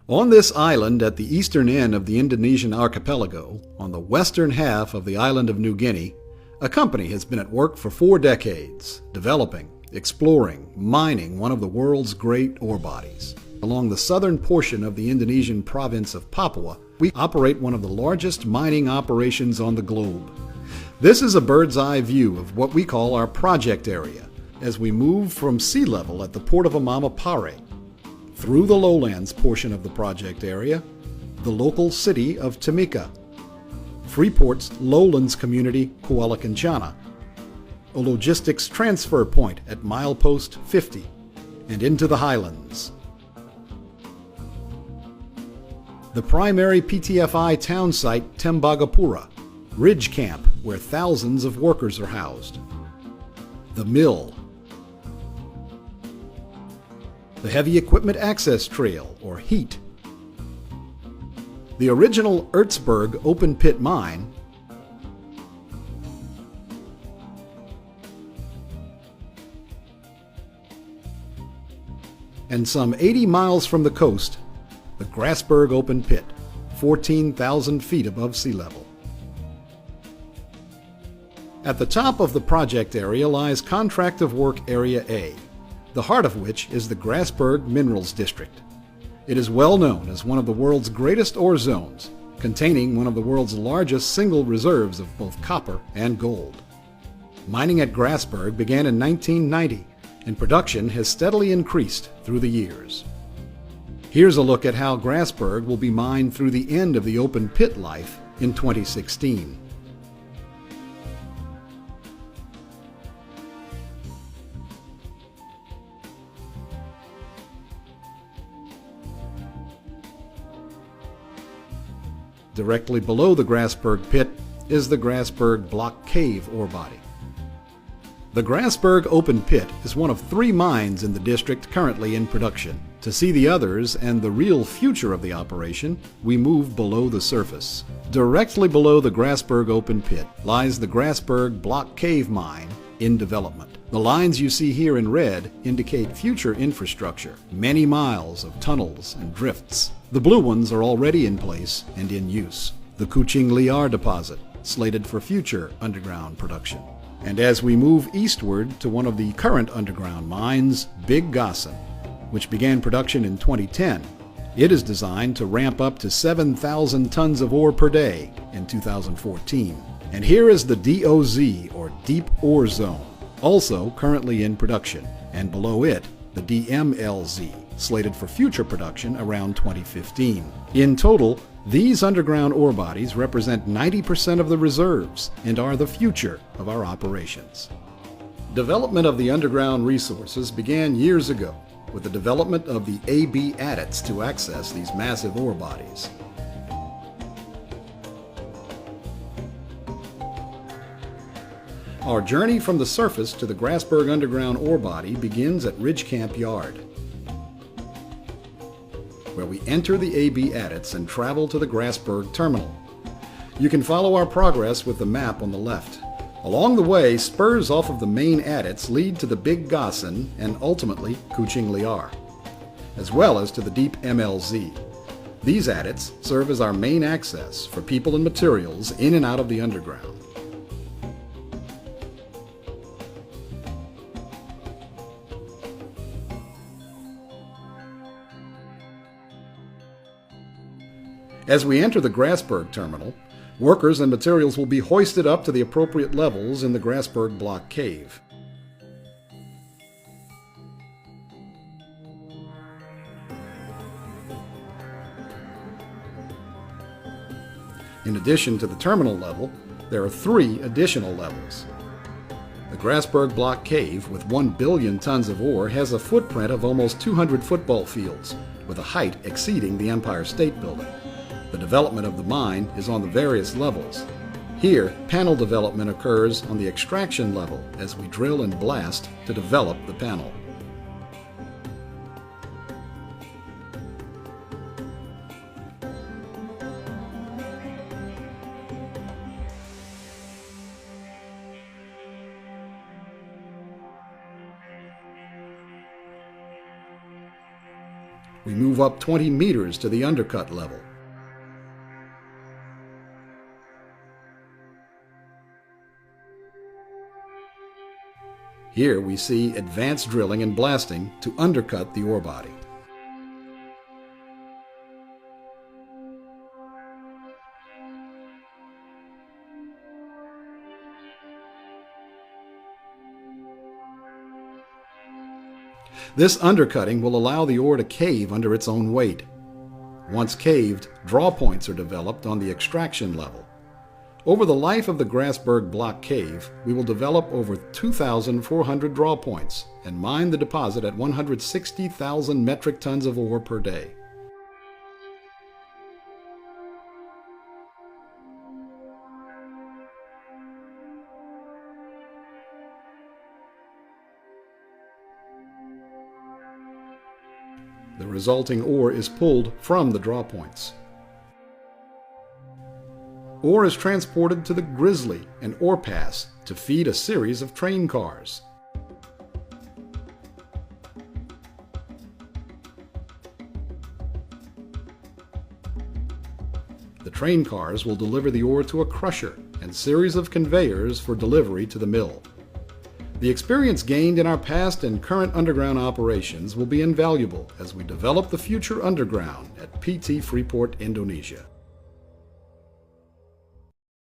On this island at the eastern end of the Indonesian archipelago, on the western half of the island of New Guinea, a company has been at work for 4 decades, developing, exploring, mining one of the world's great ore bodies. Along the southern portion of the Indonesian province of Papua, we operate one of the largest mining operations on the globe. This is a bird's eye view of what we call our project area, as we move from sea level at the port of Amamapare, through the lowlands portion of the project area, the local city of Timika, Freeport's lowlands community Kuala Kencana, a logistics transfer point at milepost 50, and into the highlands. The primary PTFI town site Tembagapura, Ridge Camp, where thousands of workers are housed. The mill. The Heavy Equipment Access Trail, or HEAT. The original Ertsberg open pit mine, and some 80 miles from the coast, the Grasberg open pit, 14,000 feet above sea level. At the top of the project area lies Contract of Work Area A, the heart of which is the Grasberg Minerals District. It is well known as one of the world's greatest ore zones, containing one of the world's largest single reserves of both copper and gold. Mining at Grasberg began in 1990, and production has steadily increased through the years. Here's a look at how Grasberg will be mined through the end of the open pit life in 2016. Directly below the Grasberg pit is the Grasberg Block Cave ore body. The Grasberg open pit is one of 3 mines in the district currently in production. To see the others and the real future of the operation, we move below the surface. Directly below the Grasberg open pit lies the Grasberg Block Cave mine in development. The lines you see here in red indicate future infrastructure, many miles of tunnels and drifts. The blue ones are already in place and in use. The Kuching Liar deposit, slated for future underground production. And as we move eastward to one of the current underground mines, Big Gossan, which began production in 2010, it is designed to ramp up to 7,000 tons of ore per day in 2014. And here is the DOZ, or Deep Ore Zone, also currently in production, and below it, the DMLZ, slated for future production around 2015. In total, these underground ore bodies represent 90% of the reserves and are the future of our operations. Development of the underground resources began years ago with the development of the AB adits to access these massive ore bodies. Our journey from the surface to the Grasberg underground ore body begins at Ridge Camp Yard, where we enter the AB adits and travel to the Grasberg terminal. You can follow our progress with the map on the left. Along the way, spurs off of the main adits lead to the Big Gossan and ultimately Kuching Liar, as well as to the Deep MLZ. These adits serve as our main access for people and materials in and out of the underground. As we enter the Grasberg terminal, workers and materials will be hoisted up to the appropriate levels in the Grasberg Block Cave. In addition to the terminal level, there are 3 additional levels. The Grasberg Block Cave, with 1 billion tons of ore, has a footprint of almost 200 football fields, with a height exceeding the Empire State Building. The development of the mine is on the various levels. Here, panel development occurs on the extraction level as we drill and blast to develop the panel. We move up 20 meters to the undercut level. Here we see advanced drilling and blasting to undercut the ore body. This undercutting will allow the ore to cave under its own weight. Once caved, draw points are developed on the extraction level. Over the life of the Grasberg Block Cave, we will develop over 2,400 draw points and mine the deposit at 160,000 metric tons of ore per day. The resulting ore is pulled from the draw points. Ore is transported to the Grizzly and Ore Pass to feed a series of train cars. The train cars will deliver the ore to a crusher and series of conveyors for delivery to the mill. The experience gained in our past and current underground operations will be invaluable as we develop the future underground at PT Freeport, Indonesia.